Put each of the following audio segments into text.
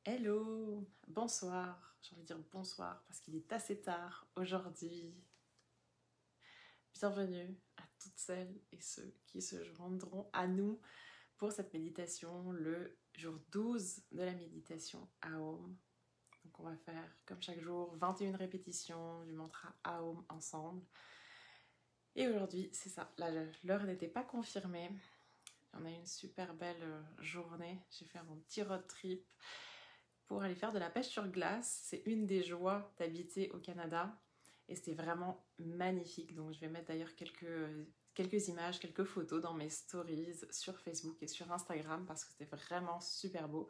Hello, bonsoir, j'ai envie de dire bonsoir parce qu'il est assez tard aujourd'hui. Bienvenue à toutes celles et ceux qui se joindront à nous pour cette méditation, le jour 12 de la méditation Aum. Donc on va faire comme chaque jour 21 répétitions du mantra Aum ensemble. Et aujourd'hui, c'est ça, l'heure n'était pas confirmée. On a eu une super belle journée, j'ai fait mon petit road trip pour aller faire de la pêche sur glace. C'est une des joies d'habiter au Canada et c'était vraiment magnifique. Donc je vais mettre d'ailleurs quelques images, quelques photos dans mes stories sur Facebook et sur Instagram parce que c'était vraiment super beau.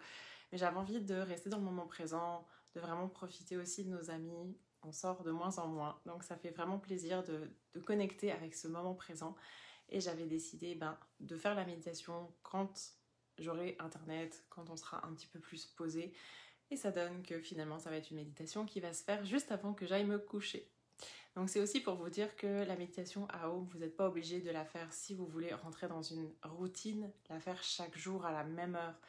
Mais j'avais envie de rester dans le moment présent, de vraiment profiter aussi de nos amis. On sort de moins en moins, donc ça fait vraiment plaisir de connecter avec ce moment présent. Et j'avais décidé de faire la méditation quand j'aurai internet, quand on sera un petit peu plus posé. Et ça donne que finalement ça va être une méditation qui va se faire juste avant que j'aille me coucher. Donc c'est aussi pour vous dire que la méditation Aum, vous n'êtes pas obligé de la faire si vous voulez rentrer dans une routine, la faire chaque jour à la même heure.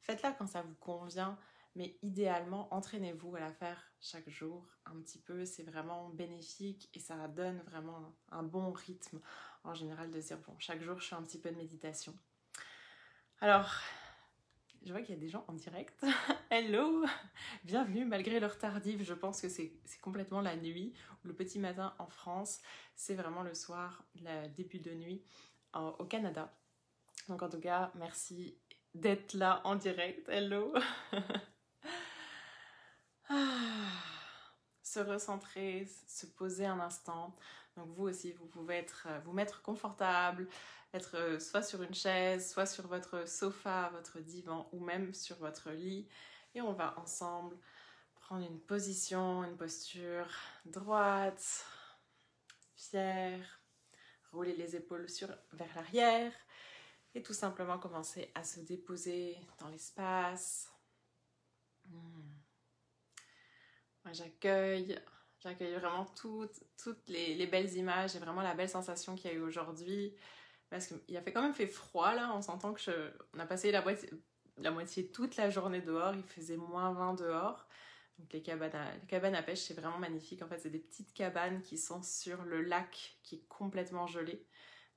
Faites-la quand ça vous convient, mais idéalement entraînez-vous à la faire chaque jour un petit peu. C'est vraiment bénéfique et ça donne vraiment un bon rythme en général de dire bon, chaque jour je fais un petit peu de méditation. Alors, je vois qu'il y a des gens en direct. Hello, bienvenue malgré l'heure tardive. Je pense que c'est complètement la nuit ou le petit matin en France. C'est vraiment le soir, le début de nuit au Canada. Donc en tout cas, merci d'être là en direct. Hello. Se recentrer, se poser un instant. Donc vous aussi, vous pouvez vous mettre confortable, être soit sur une chaise, soit sur votre sofa, votre divan ou même sur votre lit. Et on va ensemble prendre une position, une posture droite, fière, rouler les épaules vers l'arrière et tout simplement commencer à se déposer dans l'espace. Moi, j'accueille vraiment toutes les belles images et vraiment la belle sensation qu'il y a eu aujourd'hui. Parce qu'il a quand même fait froid là, on s'entend que on a passé la moitié toute la journée dehors, il faisait -20 dehors. Donc les cabanes à pêche, c'est vraiment magnifique. En fait, c'est des petites cabanes qui sont sur le lac qui est complètement gelé.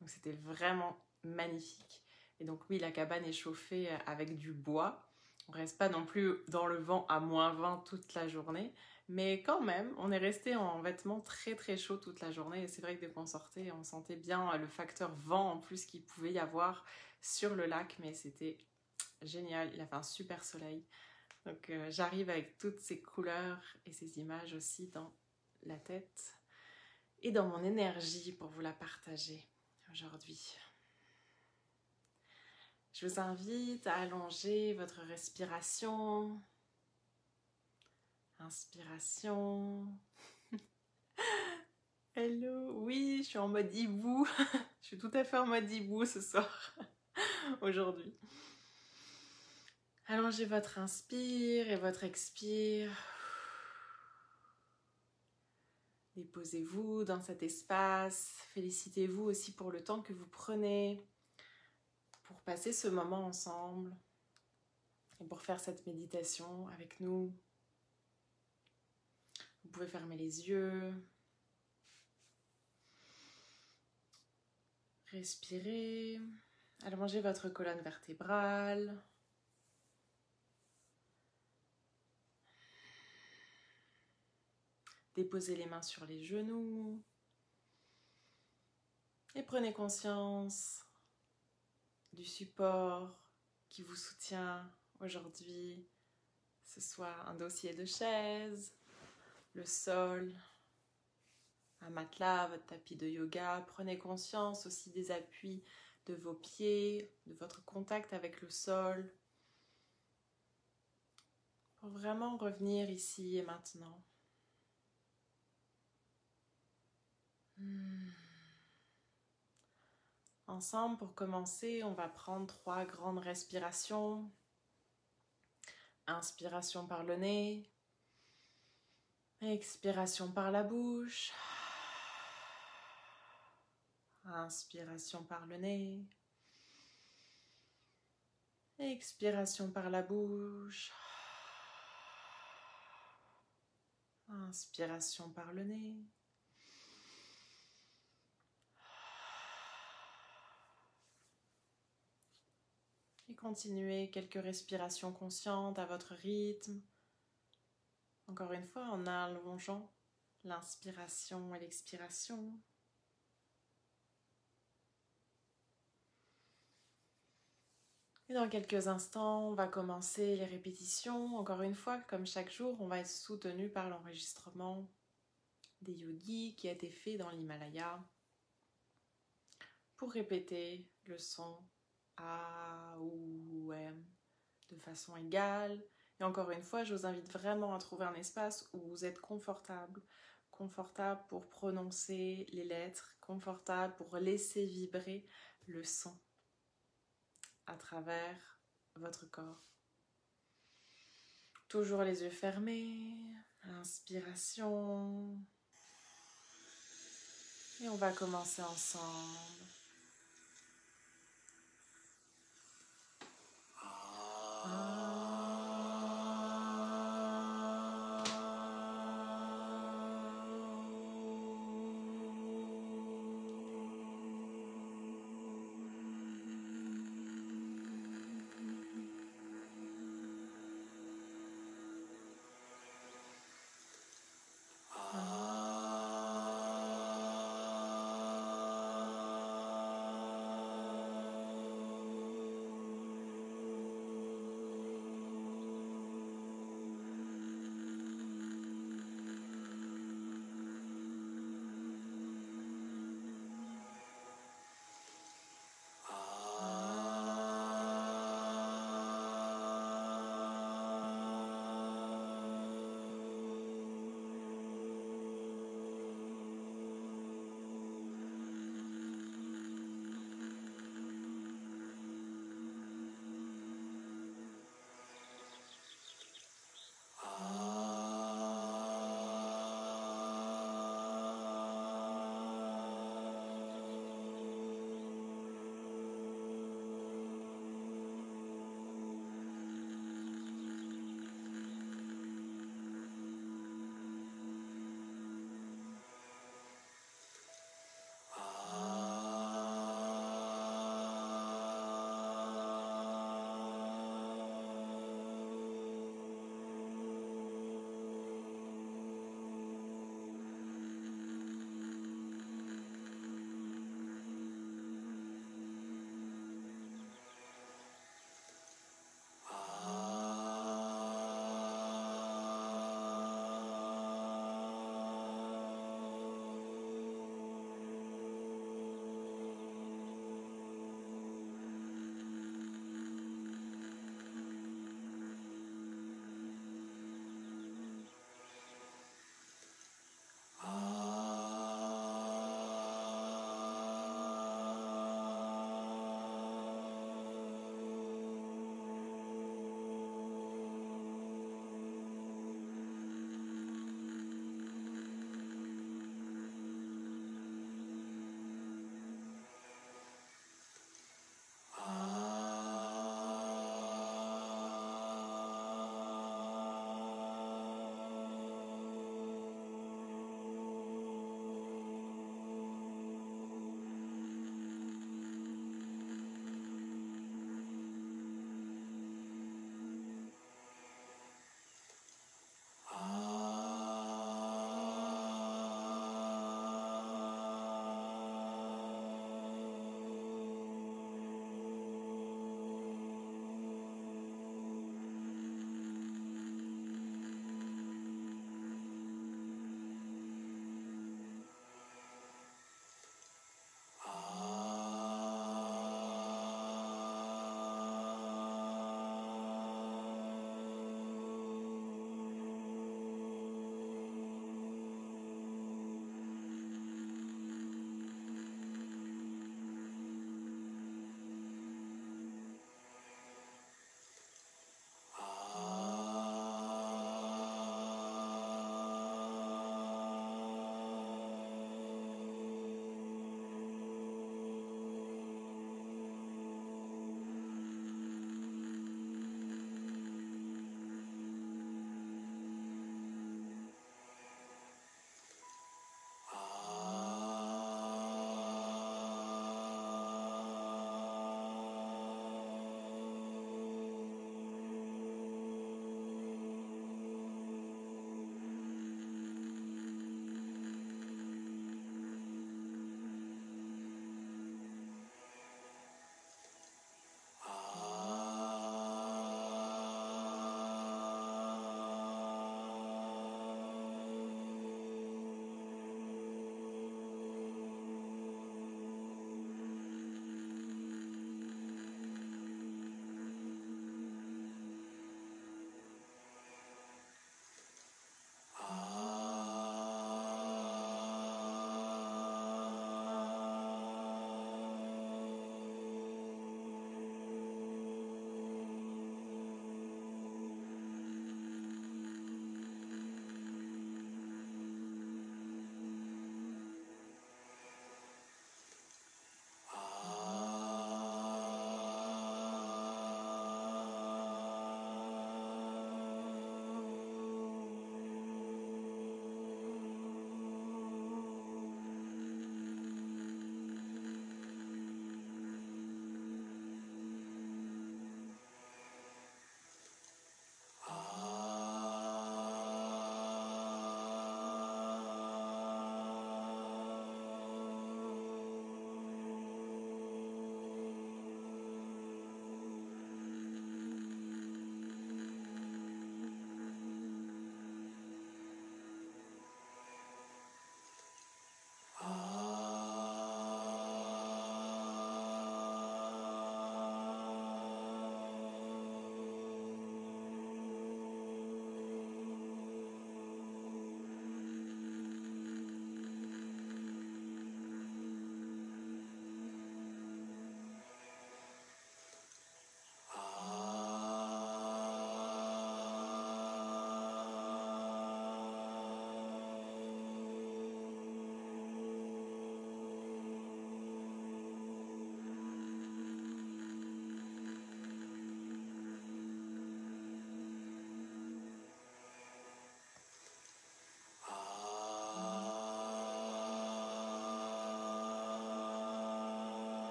Donc c'était vraiment magnifique. Et donc oui, la cabane est chauffée avec du bois. On reste pas non plus dans le vent à -20 toute la journée. Mais quand même, on est resté en vêtements très très chauds toute la journée. Et c'est vrai que dès qu'on sortait, on sentait bien le facteur vent en plus qu'il pouvait y avoir sur le lac. Mais c'était génial, il a fait un super soleil. Donc j'arrive avec toutes ces couleurs et ces images aussi dans la tête et dans mon énergie pour vous la partager aujourd'hui. Je vous invite à allonger votre respiration. Inspiration. Hello, oui, je suis en mode hibou. Je suis tout à fait en mode hibou ce soir, aujourd'hui. Allongez votre inspire et votre expire. Déposez-vous dans cet espace. Félicitez-vous aussi pour le temps que vous prenez pour passer ce moment ensemble et pour faire cette méditation avec nous. Vous pouvez fermer les yeux. Respirez. Allongez votre colonne vertébrale. Déposez les mains sur les genoux. Et prenez conscience du support qui vous soutient aujourd'hui. Ce soit un dossier de chaise, le sol, un matelas, votre tapis de yoga. Prenez conscience aussi des appuis de vos pieds, de votre contact avec le sol. Pour vraiment revenir ici et maintenant. Ensemble, pour commencer, on va prendre 3 grandes respirations. Inspiration par le nez. Expiration par la bouche. Inspiration par le nez. Expiration par la bouche. Inspiration par le nez. Et continuez quelques respirations conscientes à votre rythme. Encore une fois, en allongeant l'inspiration et l'expiration. Et dans quelques instants, on va commencer les répétitions. Encore une fois, comme chaque jour, on va être soutenu par l'enregistrement des yogis qui a été fait dans l'Himalaya pour répéter le son A ou M de façon égale. Et encore une fois, je vous invite vraiment à trouver un espace où vous êtes confortable pour prononcer les lettres, confortable pour laisser vibrer le son à travers votre corps. Toujours les yeux fermés, inspiration. Et on va commencer ensemble.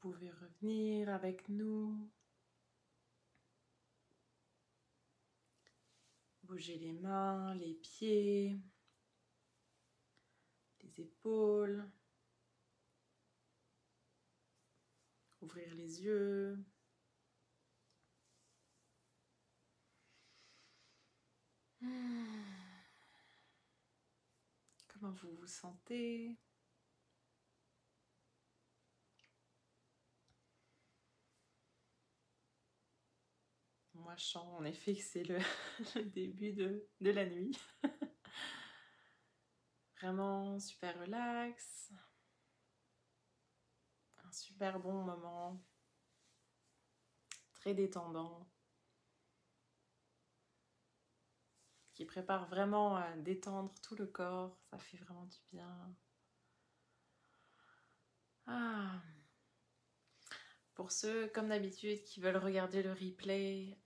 pouvez revenir avec nous. Bouger les mains, les pieds, les épaules. Ouvrir les yeux. Comment vous vous sentez? Moi, je sens en effet que c'est le début de la nuit. Vraiment super relax. Un super bon moment. Très détendant. Qui prépare vraiment à détendre tout le corps. Ça fait vraiment du bien. Ah. Pour ceux, comme d'habitude, qui veulent regarder le replay,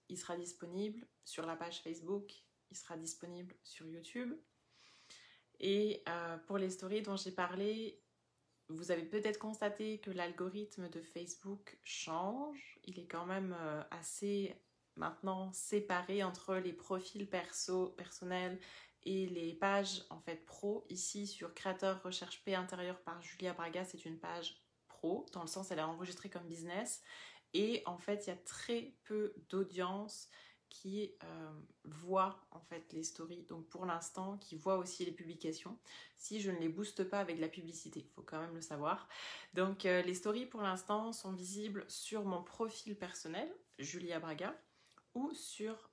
il sera disponible sur la page Facebook, il sera disponible sur YouTube. Et pour les stories dont j'ai parlé, vous avez peut-être constaté que l'algorithme de Facebook change. Il est quand même assez maintenant séparé entre les profils personnels et les pages en fait pro. Ici sur Créateur Recherche Paix Intérieure par Julia Braga, c'est une page pro, dans le sens elle est enregistrée comme business. Et en fait, il y a très peu d'audience qui voient en fait les stories, donc pour l'instant, qui voient aussi les publications, si je ne les booste pas avec de la publicité, il faut quand même le savoir. Donc les stories pour l'instant sont visibles sur mon profil personnel, Julia Braga, ou sur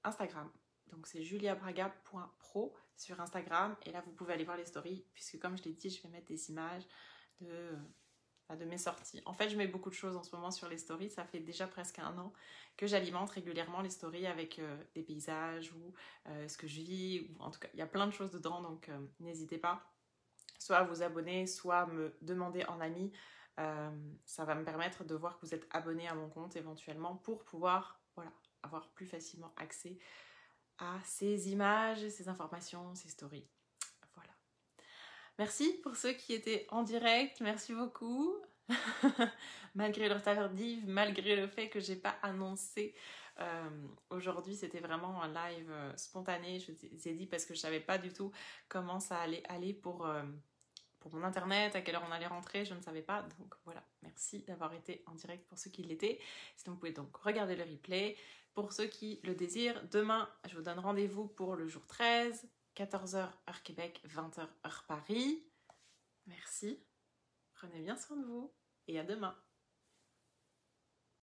Instagram. Donc c'est juliabraga.pro sur Instagram, et là vous pouvez aller voir les stories, puisque comme je l'ai dit, je vais mettre des images de mes sorties. En fait, je mets beaucoup de choses en ce moment sur les stories. Ça fait déjà presque 1 an que j'alimente régulièrement les stories avec des paysages ou ce que je vis. Ou, en tout cas, il y a plein de choses dedans, donc n'hésitez pas soit à vous abonner, soit à me demander en ami. Ça va me permettre de voir que vous êtes abonné à mon compte éventuellement pour pouvoir avoir plus facilement accès à ces images, ces informations, ces stories. Merci pour ceux qui étaient en direct, merci beaucoup. Malgré leur tardive, malgré le fait que j'ai pas annoncé aujourd'hui, c'était vraiment un live spontané. Je vous ai dit parce que je savais pas du tout comment ça allait aller pour mon internet, à quelle heure on allait rentrer, je ne savais pas. Donc voilà, merci d'avoir été en direct pour ceux qui l'étaient. Sinon, vous pouvez donc regarder le replay. Pour ceux qui le désirent, demain, je vous donne rendez-vous pour le jour 13. 14h heure Québec, 20h heure Paris. Merci, prenez bien soin de vous et à demain.